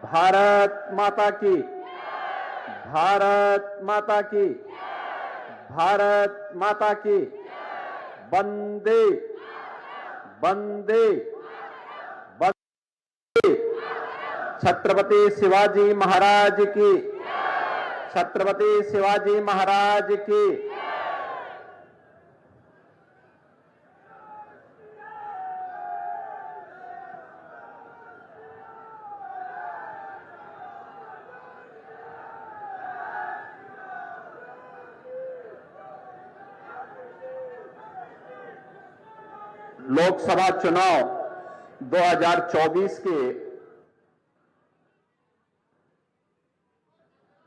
भारत माता की, भारत माता की, भारत माता की, वंदे वंदे वंदे। छत्रपति शिवाजी महाराज की, छत्रपति शिवाजी महाराज की। लोकसभा चुनाव 2024 के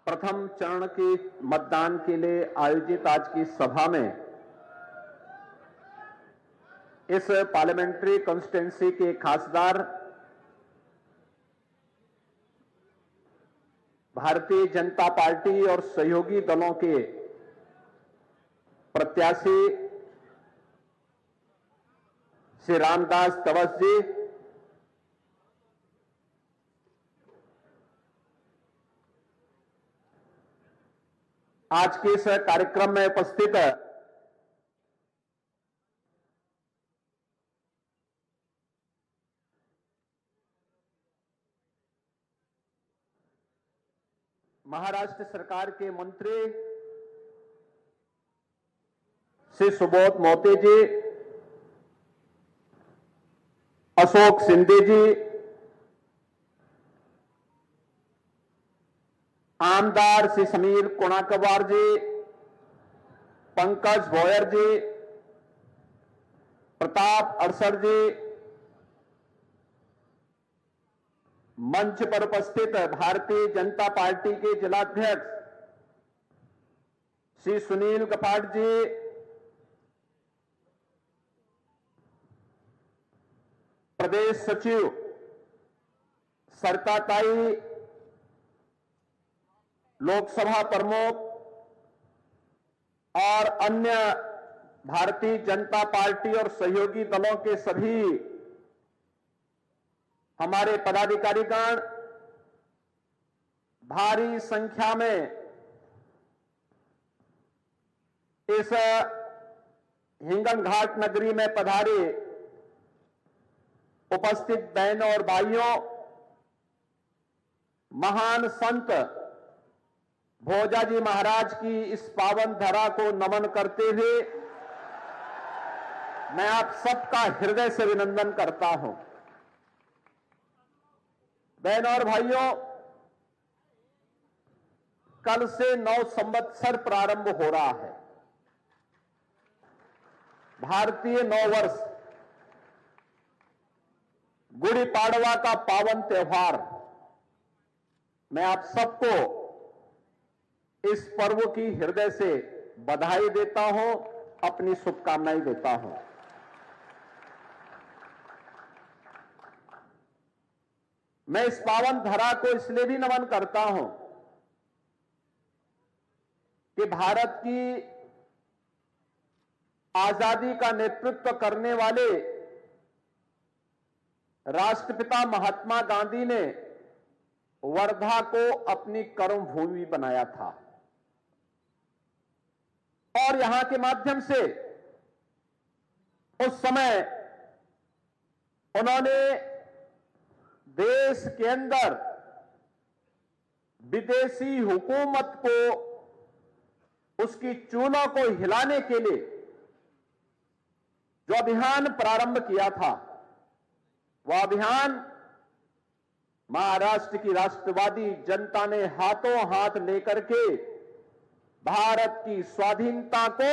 प्रथम चरण के मतदान के लिए आयोजित आज की सभा में इस पार्लियामेंट्री कॉन्स्टिट्यूंसी के खासदार भारतीय जनता पार्टी और सहयोगी दलों के प्रत्याशी श्री रामदास तवस जी, आज के इस कार्यक्रम में उपस्थित महाराष्ट्र सरकार के मंत्री श्री सुबोध मोते जी, अशोक शिंदे जी, आमदार श्री समीर कुणाकवार जी, पंकज भोयर जी, प्रताप अड़सर जी, मंच पर उपस्थित भारतीय जनता पार्टी के जिलाध्यक्ष श्री सुनील कपाट जी, प्रदेश सचिव सरकाताई, लोकसभा प्रमुख और अन्य भारतीय जनता पार्टी और सहयोगी दलों के सभी हमारे पदाधिकारीगण, भारी संख्या में इस हिंगनघाट नगरी में पधारे उपस्थित बहनों और भाइयों, महान संत भोजाजी महाराज की इस पावन धरा को नमन करते हुए मैं आप सबका हृदय से अभिनंदन करता हूं। बहनों और भाइयों, कल से नव संवत्सर प्रारंभ हो रहा है, भारतीय नववर्ष, गुड़ी पाड़वा का पावन त्योहार। मैं आप सबको इस पर्व की हृदय से बधाई देता हूं, अपनी शुभकामनाएं देता हूं। मैं इस पावन धरा को इसलिए भी नमन करता हूं कि भारत की आजादी का नेतृत्व करने वाले राष्ट्रपिता महात्मा गांधी ने वर्धा को अपनी कर्मभूमि बनाया था और यहां के माध्यम से उस समय उन्होंने देश के अंदर विदेशी हुकूमत को, उसकी चूलों को हिलाने के लिए जो अभियान प्रारंभ किया था, वह अभियान महाराष्ट्र की राष्ट्रवादी जनता ने हाथों हाथ लेकर के भारत की स्वाधीनता को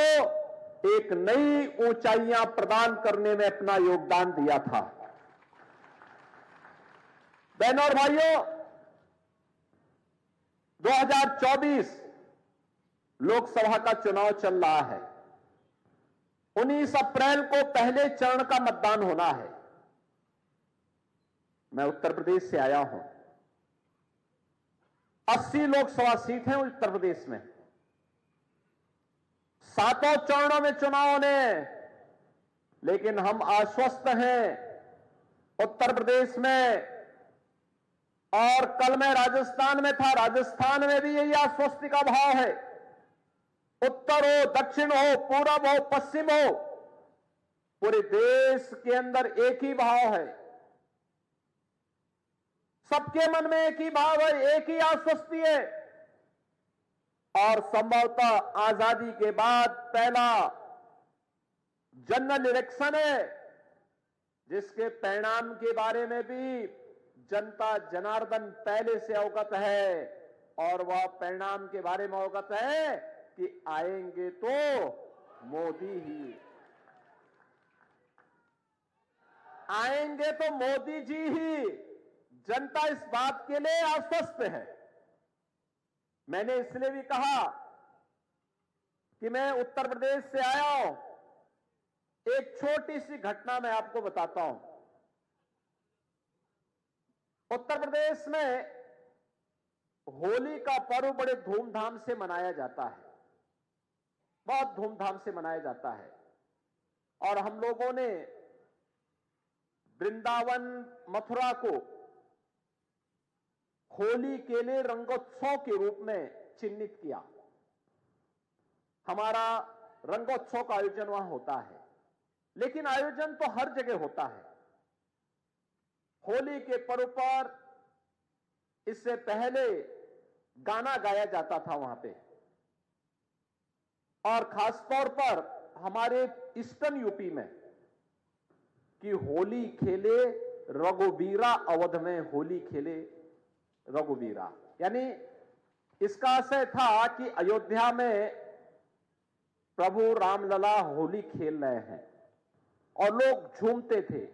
एक नई ऊंचाइयां प्रदान करने में अपना योगदान दिया था। बहनों और भाइयों, 2024 लोकसभा का चुनाव चल रहा है। 19 अप्रैल को पहले चरण का मतदान होना है। मैं उत्तर प्रदेश से आया हूं। 80 लोकसभा सीट हैं उत्तर प्रदेश में। 7 चरणों में चुनाव होने, लेकिन हम आश्वस्त हैं उत्तर प्रदेश में और कल मैं राजस्थान में था, राजस्थान में भी यही आश्वस्ति का भाव है। उत्तर हो, दक्षिण हो, पूरब हो, पश्चिम हो, पूरे देश के अंदर एक ही भाव है। सबके मन में एक ही भाव है, एक ही आश्वस्ति है। और संभवतः आजादी के बाद पहला जनरल इलेक्शन है जिसके परिणाम के बारे में भी जनता जनार्दन पहले से अवगत है, और वह परिणाम के बारे में अवगत है कि आएंगे तो मोदी ही, आएंगे तो मोदी जी ही। जनता इस बात के लिए आश्वस्त है। मैंने इसलिए भी कहा कि मैं उत्तर प्रदेश से आया हूं। एक छोटी सी घटना मैं आपको बताता हूं। उत्तर प्रदेश में होली का पर्व बड़े धूमधाम से मनाया जाता है, बहुत धूमधाम से मनाया जाता है। और हम लोगों ने वृंदावन, मथुरा को होली के लिए रंगोत्सव के रूप में चिन्हित किया। हमारा रंगोत्सव का आयोजन वहां होता है, लेकिन आयोजन तो हर जगह होता है। होली के पर्व पर इससे पहले गाना गाया जाता था वहां पे, और खासतौर पर हमारे ईस्टर्न यूपी में कि होली खेले रघुवीरा, अवध में होली खेले रघुवीरा। यानी इसका आशय था कि अयोध्या में प्रभु रामलला होली खेल रहे हैं, और लोग झूमते थे,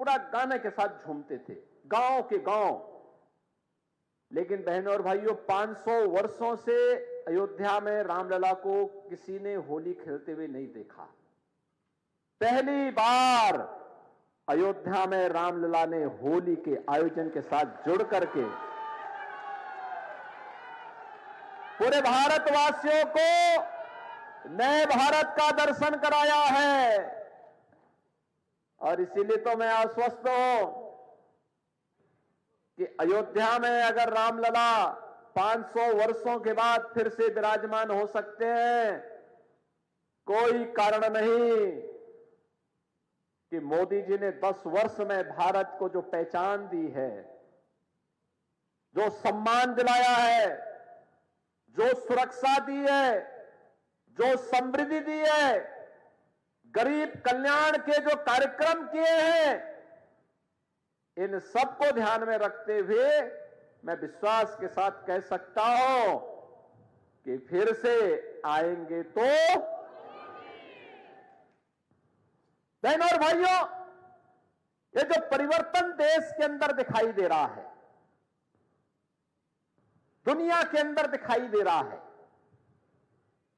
पूरा गाने के साथ झूमते थे, गांव के गांव। लेकिन बहनों और भाइयों, 500 वर्षों से अयोध्या में रामलला को किसी ने होली खेलते हुए नहीं देखा। पहली बार अयोध्या में रामलला ने होली के आयोजन के साथ जुड़ करके पूरे भारतवासियों को नए भारत का दर्शन कराया है। और इसीलिए तो मैं आश्वस्त हूं कि अयोध्या में अगर रामलला 500 वर्षों के बाद फिर से विराजमान हो सकते हैं, कोई कारण नहीं कि मोदी जी ने 10 वर्ष में भारत को जो पहचान दी है, जो सम्मान दिलाया है, जो सुरक्षा दी है, जो समृद्धि दी है, गरीब कल्याण के जो कार्यक्रम किए हैं, इन सबको ध्यान में रखते हुए मैं विश्वास के साथ कह सकता हूं कि फिर से आएंगे तो। बहनों और भाइयों, ये जो परिवर्तन देश के अंदर दिखाई दे रहा है, दुनिया के अंदर दिखाई दे रहा है,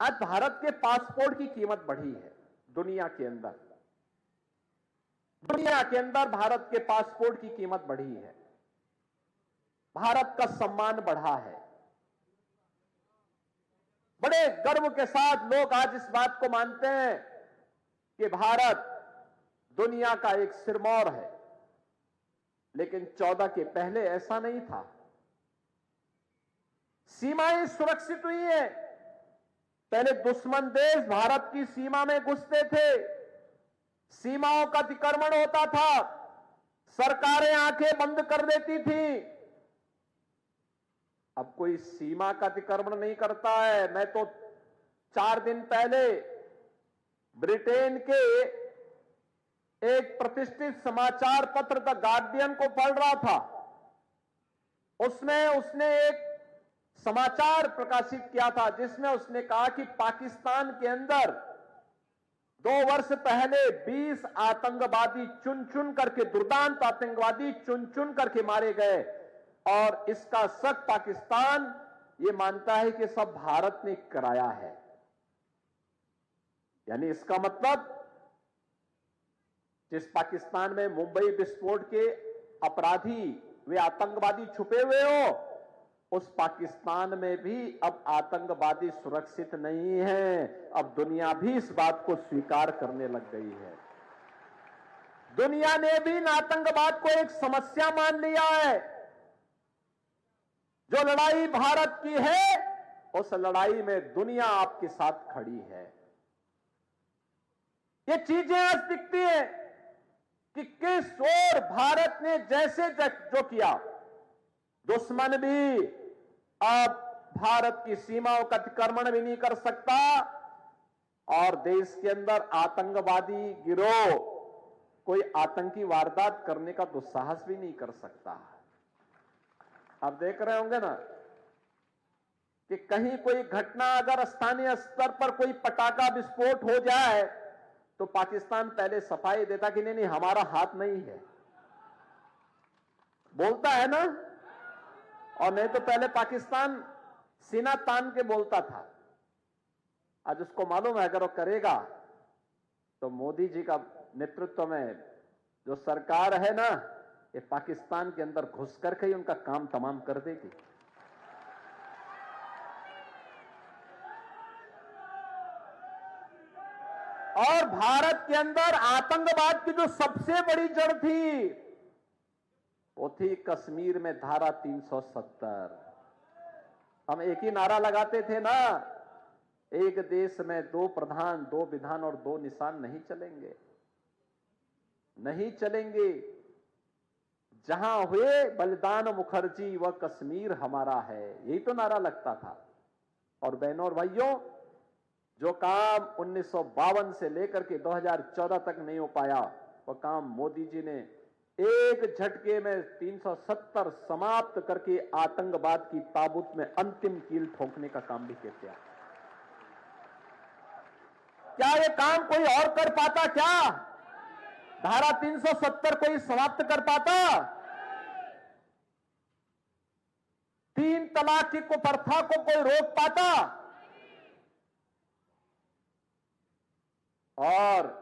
आज भारत के पासपोर्ट की कीमत बढ़ी है। दुनिया के अंदर भारत के पासपोर्ट की कीमत बढ़ी है, भारत का सम्मान बढ़ा है। बड़े गर्व के साथ लोग आज इस बात को मानते हैं कि भारत दुनिया का एक सिरमौर है। लेकिन 14 के पहले ऐसा नहीं था। सीमाएं सुरक्षित हुई है। पहले दुश्मन देश भारत की सीमा में घुसते थे, सीमाओं का अतिक्रमण होता था, सरकारें आंखें बंद कर देती थी। अब कोई सीमा का अतिक्रमण नहीं करता है। मैं तो 4 दिन पहले ब्रिटेन के एक प्रतिष्ठित समाचार पत्र द गार्डियन को पढ़ रहा था। उसमें उसने एक समाचार प्रकाशित किया था जिसमें उसने कहा कि पाकिस्तान के अंदर 2 वर्ष पहले 20 आतंकवादी चुन चुन करके, दुर्दांत आतंकवादी चुन चुन करके मारे गए, और इसका शक पाकिस्तान ये मानता है कि सब भारत ने कराया है। यानी इसका मतलब जिस पाकिस्तान में मुंबई विस्फोट के अपराधी वे आतंकवादी छुपे हुए हो, उस पाकिस्तान में भी अब आतंकवादी सुरक्षित नहीं है। अब दुनिया भी इस बात को स्वीकार करने लग गई है। दुनिया ने भी इन आतंकवाद को एक समस्या मान लिया है। जो लड़ाई भारत की है, उस लड़ाई में दुनिया आपके साथ खड़ी है। ये चीजें आज दिखती है कि किस ओर भारत ने जैसे जो किया, दुश्मन भी अब भारत की सीमाओं का अतिक्रमण भी नहीं कर सकता और देश के अंदर आतंकवादी गिरोह कोई आतंकी वारदात करने का दुस्साहस भी नहीं कर सकता। आप देख रहे होंगे ना कि कहीं कोई घटना अगर स्थानीय स्तर पर कोई पटाखा विस्फोट हो जाए तो पाकिस्तान पहले सफाई देता कि नहीं नहीं हमारा हाथ नहीं है, बोलता है ना। और नहीं तो पहले पाकिस्तान सीना तान के बोलता था। आज उसको मालूम है अगर वो करेगा तो मोदी जी का नेतृत्व में जो सरकार है ना, ये पाकिस्तान के अंदर घुस करके ही उनका काम तमाम कर देगी। और भारत के अंदर आतंकवाद की जो सबसे बड़ी जड़ थी वो थी कश्मीर में धारा 370। हम एक ही नारा लगाते थे ना, एक देश में दो प्रधान, दो विधान और दो निशान नहीं चलेंगे, नहीं चलेंगे। जहां हुए बलिदान मुखर्जी वह कश्मीर हमारा है, यही तो नारा लगता था। और बहनों और भाइयों, जो काम 1952 से लेकर के 2014 तक नहीं हो पाया, वह काम मोदी जी ने एक झटके में 370 समाप्त करके आतंकवाद की ताबूत में अंतिम कील ठोकने का काम भी किया। क्या ये काम कोई और कर पाता? क्या धारा 370 कोई समाप्त कर पाता? 3 तलाक की कुप्रथा को कोई रोक पाता? और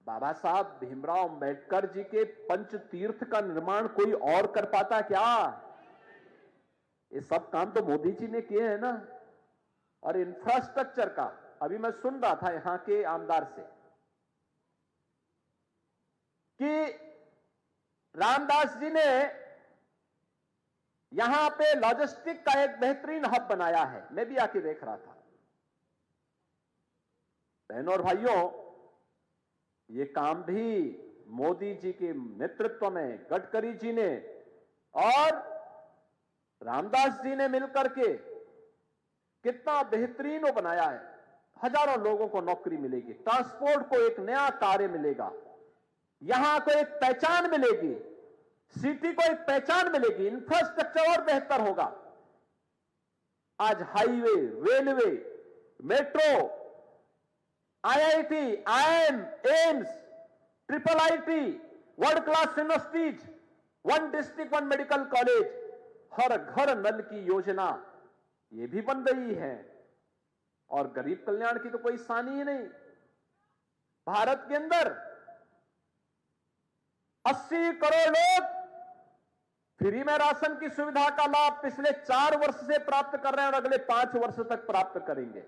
बाबा साहब भीमराव अंबेडकर जी के पंच तीर्थ का निर्माण कोई और कर पाता क्या? ये सब काम तो मोदी जी ने किए हैं ना। और इंफ्रास्ट्रक्चर का अभी मैं सुन रहा था यहां के आमदार से कि रामदास जी ने यहां पे लॉजिस्टिक का एक बेहतरीन हब बनाया है। मैं भी आके देख रहा था। बहनों और भाइयों, ये काम भी मोदी जी के नेतृत्व में गडकरी जी ने और रामदास जी ने मिलकर के कितना बेहतरीन वो बनाया है। हजारों लोगों को नौकरी मिलेगी, ट्रांसपोर्ट को एक नया कार्य मिलेगा, यहां को एक पहचान मिलेगी, सिटी को एक पहचान मिलेगी, इंफ्रास्ट्रक्चर और बेहतर होगा। आज highway, railway, metro, IIT, IIM, AIIMS, triple IT, world class universities, one district one medical college, हर घर नल की योजना ये भी बन रही है। और गरीब कल्याण की तो कोई सानी ही नहीं। भारत के अंदर 80 करोड़ लोग फ्री में राशन की सुविधा का लाभ पिछले 4 वर्ष से प्राप्त कर रहे हैं और अगले 5 वर्ष तक प्राप्त करेंगे।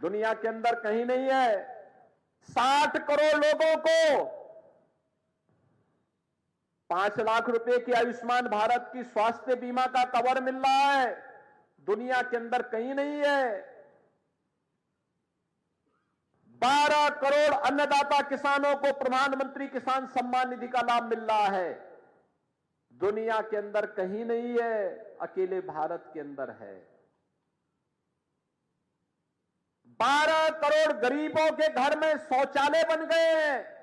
दुनिया के अंदर कहीं नहीं है। 60 करोड़ लोगों को 5 लाख रुपए की आयुष्मान भारत की स्वास्थ्य बीमा का कवर मिल रहा है। दुनिया के अंदर कहीं नहीं है। 12 करोड़ अन्नदाता किसानों को प्रधानमंत्री किसान सम्मान निधि का लाभ मिल रहा है। दुनिया के अंदर कहीं नहीं है, अकेले भारत के अंदर है। 12 करोड़ गरीबों के घर में शौचालय बन गए हैं।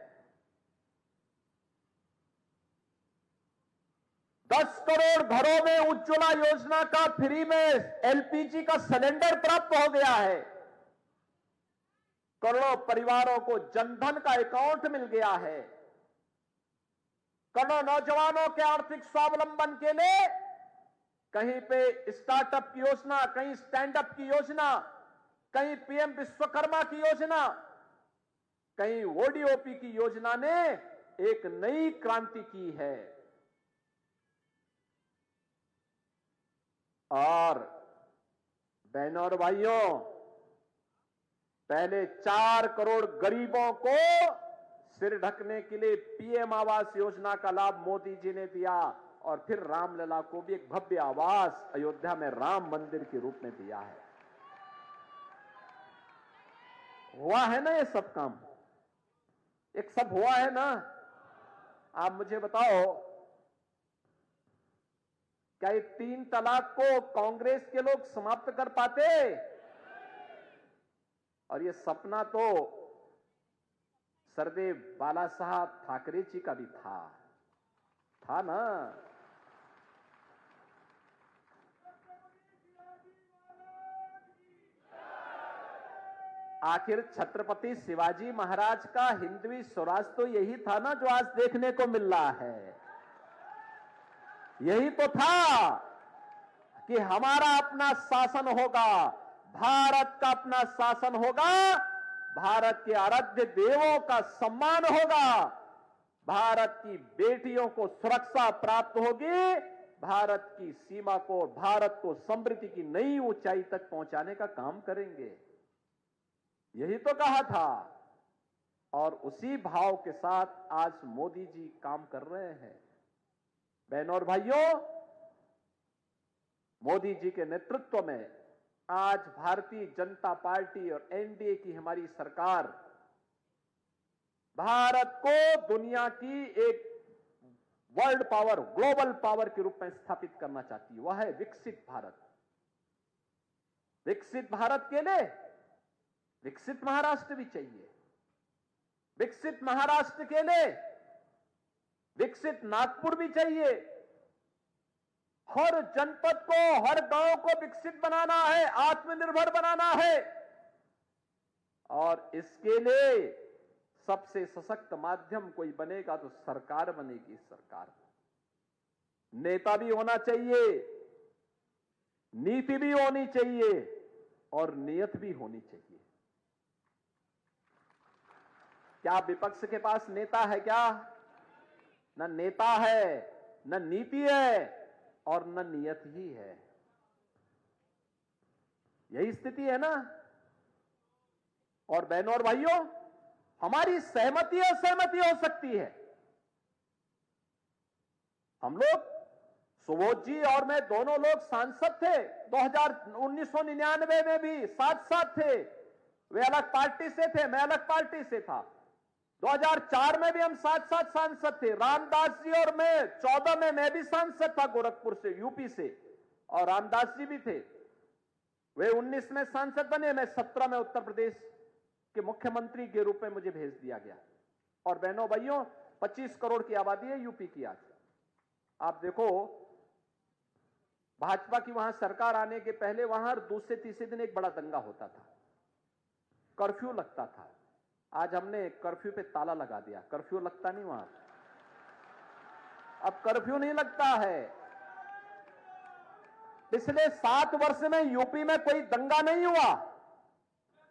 10 करोड़ घरों में उज्ज्वला योजना का फ्री में एलपीजी का सिलेंडर प्राप्त हो गया है। करोड़ों परिवारों को जनधन का अकाउंट मिल गया है। करोड़ों नौजवानों के आर्थिक स्वावलंबन के लिए कहीं पे स्टार्टअप की योजना, कहीं स्टैंडअप की योजना, कहीं पीएम विश्वकर्मा की योजना, कहीं ओडीओपी की योजना ने एक नई क्रांति की है। और बहनों और भाइयों, पहले 4 करोड़ गरीबों को सिर ढकने के लिए पीएम आवास योजना का लाभ मोदी जी ने दिया और फिर रामलला को भी एक भव्य आवास अयोध्या में राम मंदिर के रूप में दिया है। हुआ है ना ये सब काम, एक सब हुआ है ना। आप मुझे बताओ, क्या ये 3 तलाक को कांग्रेस के लोग समाप्त कर पाते? और ये सपना तो सरदेव बाला साहब ठाकरे जी का भी था ना। आखिर छत्रपति शिवाजी महाराज का हिंदवी स्वराज तो यही था ना जो आज देखने को मिल रहा है। यही तो था कि हमारा अपना शासन होगा, भारत का अपना शासन होगा, भारत के आराध्य देवों का सम्मान होगा, भारत की बेटियों को सुरक्षा प्राप्त होगी, भारत की सीमा को, भारत को समृद्धि की नई ऊंचाई तक पहुंचाने का काम करेंगे। यही तो कहा था और उसी भाव के साथ आज मोदी जी काम कर रहे हैं। बहनों और भाइयों, मोदी जी के नेतृत्व में आज भारतीय जनता पार्टी और एनडीए की हमारी सरकार भारत को दुनिया की एक वर्ल्ड पावर, ग्लोबल पावर के रूप में स्थापित करना चाहती है। वह है विकसित भारत। विकसित भारत के लिए विकसित महाराष्ट्र भी चाहिए। विकसित महाराष्ट्र के लिए विकसित नागपुर भी चाहिए। हर जनपद को, हर गांव को विकसित बनाना है, आत्मनिर्भर बनाना है। और इसके लिए सबसे सशक्त माध्यम कोई बनेगा तो सरकार बनेगी। सरकार, नेता भी होना चाहिए, नीति भी होनी चाहिए और नियत भी होनी चाहिए। क्या विपक्ष के पास नेता है? क्या न नेता है, न नीति है और न नियत ही है। यही स्थिति है ना। और बहनों और भाइयों, हमारी सहमति असहमति हो सकती है। हम लोग, सुबोध जी और मैं दोनों लोग सांसद थे 1999 में भी साथ साथ थे। वे अलग पार्टी से थे, मैं अलग पार्टी से था। 2004 में भी हम साथ साथ सांसद थे। रामदास जी और मैं 14 में मैं भी सांसद था गोरखपुर से, यूपी से, और रामदास जी भी थे। वे 19 में सांसद बने, मैं 17 में उत्तर प्रदेश के मुख्यमंत्री के रूप में मुझे भेज दिया गया। और बहनों भाइयों, 25 करोड़ की आबादी है यूपी की आज। आप देखो, भाजपा की वहां सरकार आने के पहले वहां दूसरे तीसरे दिन एक बड़ा दंगा होता था, कर्फ्यू लगता था। आज हमने कर्फ्यू पे ताला लगा दिया, कर्फ्यू लगता नहीं वहां। अब कर्फ्यू नहीं लगता है। पिछले 7 वर्ष में यूपी में कोई दंगा नहीं हुआ।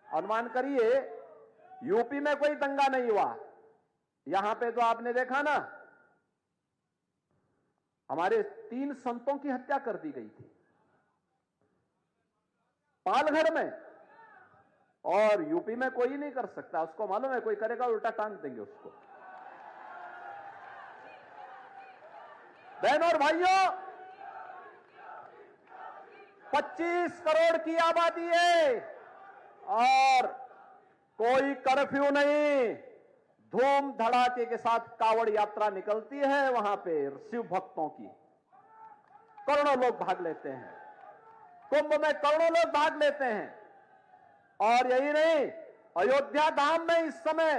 अनुमान करिए, यूपी में कोई दंगा नहीं हुआ। यहां पे तो आपने देखा ना, हमारे 3 संतों की हत्या कर दी गई थी पालघर में। और यूपी में कोई नहीं कर सकता, उसको मालूम है, कोई करेगा उल्टा टांग देंगे उसको। बहनों और भाइयों, 25 करोड़ की आबादी है और कोई कर्फ्यू नहीं। धूम धड़ाके के साथ कावड़ यात्रा निकलती है वहां पे शिव भक्तों की। करोड़ों लोग भाग लेते हैं, कुंभ में करोड़ों लोग भाग लेते हैं। और यही नहीं, अयोध्या धाम में इस समय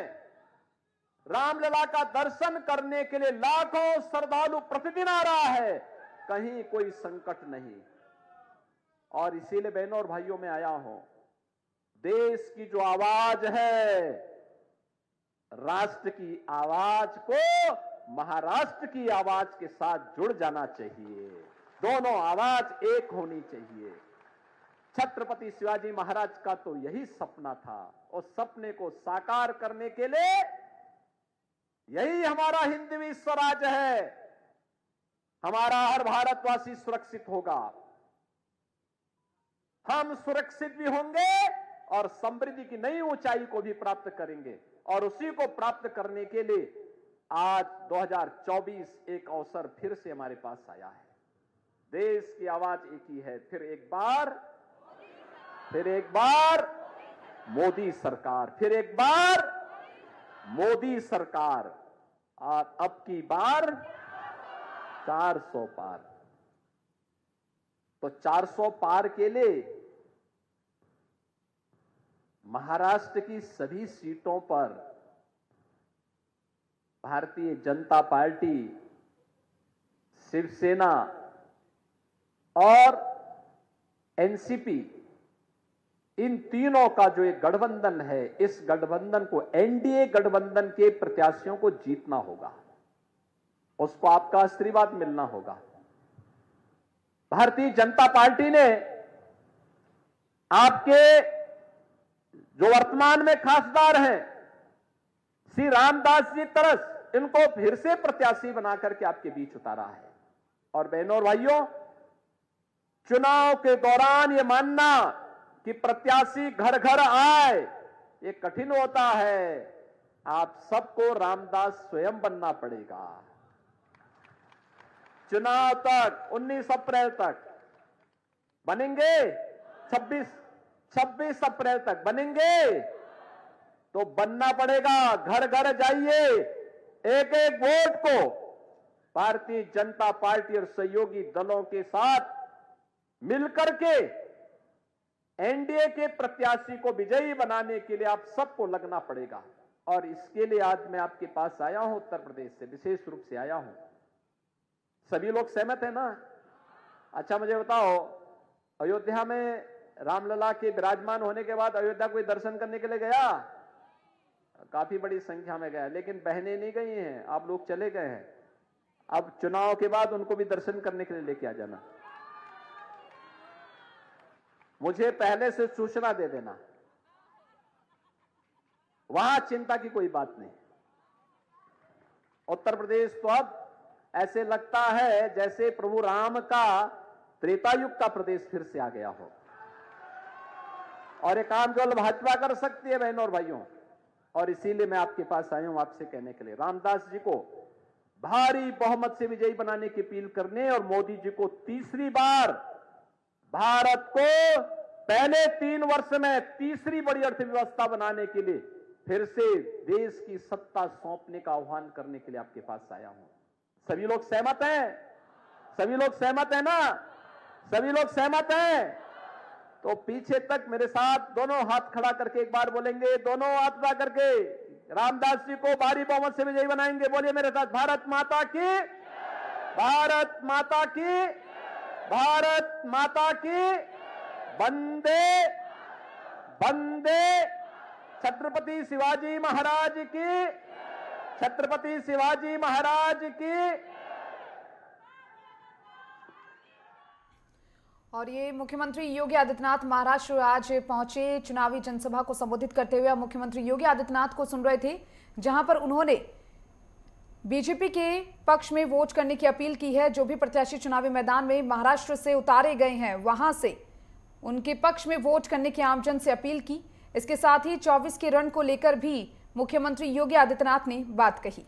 रामलला का दर्शन करने के लिए लाखों श्रद्धालु प्रतिदिन आ रहा है। कहीं कोई संकट नहीं। और इसीलिए बहनों और भाइयों, मैं आया हूं। देश की जो आवाज है, राष्ट्र की आवाज को महाराष्ट्र की आवाज के साथ जुड़ जाना चाहिए। दोनों आवाज एक होनी चाहिए। छत्रपति शिवाजी महाराज का तो यही सपना था। उस सपने को साकार करने के लिए यही हमारा हिंदवी स्वराज है। हमारा हर भारतवासी सुरक्षित होगा, हम सुरक्षित भी होंगे और समृद्धि की नई ऊंचाई को भी प्राप्त करेंगे। और उसी को प्राप्त करने के लिए आज 2024 एक अवसर फिर से हमारे पास आया है। देश की आवाज एक ही है, फिर एक बार मोदी सरकार, फिर एक बार मोदी सरकार, और अब की बार 400 पार। तो 400 पार के लिए महाराष्ट्र की सभी सीटों पर भारतीय जनता पार्टी, शिवसेना और एनसीपी, इन तीनों का जो एक गठबंधन है, इस गठबंधन को, एनडीए गठबंधन के प्रत्याशियों को जीतना होगा, उसको आपका आशीर्वाद मिलना होगा। भारतीय जनता पार्टी ने आपके जो वर्तमान में खासदार हैं श्री रामदास जी तरस, इनको फिर से प्रत्याशी बनाकर के आपके बीच उतारा है। और बहनों और भाइयों, चुनाव के दौरान यह मानना कि प्रत्याशी घर घर आए, ये कठिन होता है। आप सबको रामदास स्वयं बनना पड़ेगा। चुनाव तक 19 अप्रैल तक बनेंगे, 26 अप्रैल तक बनेंगे, तो बनना पड़ेगा। घर घर जाइए, एक एक वोट को भारतीय जनता पार्टी और सहयोगी दलों के साथ मिलकर के एनडीए के प्रत्याशी को विजयी बनाने के लिए आप सबको लगना पड़ेगा। और इसके लिए आज मैं आपके पास आया हूं, उत्तर प्रदेश से विशेष रूप से आया हूं। सभी लोग सहमत है ना? अच्छा, मुझे बताओ, अयोध्या में रामलला के विराजमान होने के बाद अयोध्या कोई दर्शन करने के लिए गया? काफी बड़ी संख्या में गया, लेकिन बहनें नहीं गई हैं, आप लोग चले गए हैं। अब चुनाव के बाद उनको भी दर्शन करने के लिए लेके आ जाना। मुझे पहले से सूचना दे देना, वहां चिंता की कोई बात नहीं। उत्तर प्रदेश तो अब ऐसे लगता है जैसे प्रभु राम का त्रेता युग का प्रदेश फिर से आ गया हो। और ये काम केवल भाजपा कर सकती है बहनों और भाइयों। और इसीलिए मैं आपके पास आया हूं आपसे कहने के लिए, रामदास जी को भारी बहुमत से विजयी बनाने की अपील करने और मोदी जी को तीसरी बार भारत को पहले 3 वर्ष में तीसरी बड़ी अर्थव्यवस्था बनाने के लिए फिर से देश की सत्ता सौंपने का आह्वान करने के लिए आपके पास आया हूं। सभी लोग सहमत हैं? सभी लोग सहमत हैं ना? सभी लोग सहमत हैं? तो पीछे तक मेरे साथ दोनों हाथ खड़ा करके एक बार बोलेंगे, दोनों हाथ खड़ा करके रामदास जी को भारी बहुमत से विजयी बनाएंगे। बोलिए मेरे साथ, भारत माता की, भारत माता की, भारत माता की, वंदे वंदे, छत्रपति शिवाजी महाराज की, छत्रपति शिवाजी महाराज की। और ये मुख्यमंत्री योगी आदित्यनाथ महाराष्ट्र आज पहुंचे। चुनावी जनसभा को संबोधित करते हुए मुख्यमंत्री योगी आदित्यनाथ को सुन रहे थे, जहां पर उन्होंने बीजेपी के पक्ष में वोट करने की अपील की है। जो भी प्रत्याशी चुनावी मैदान में महाराष्ट्र से उतारे गए हैं, वहां से उनके पक्ष में वोट करने की आमजन से अपील की। इसके साथ ही 24 के रण को लेकर भी मुख्यमंत्री योगी आदित्यनाथ ने बात कही।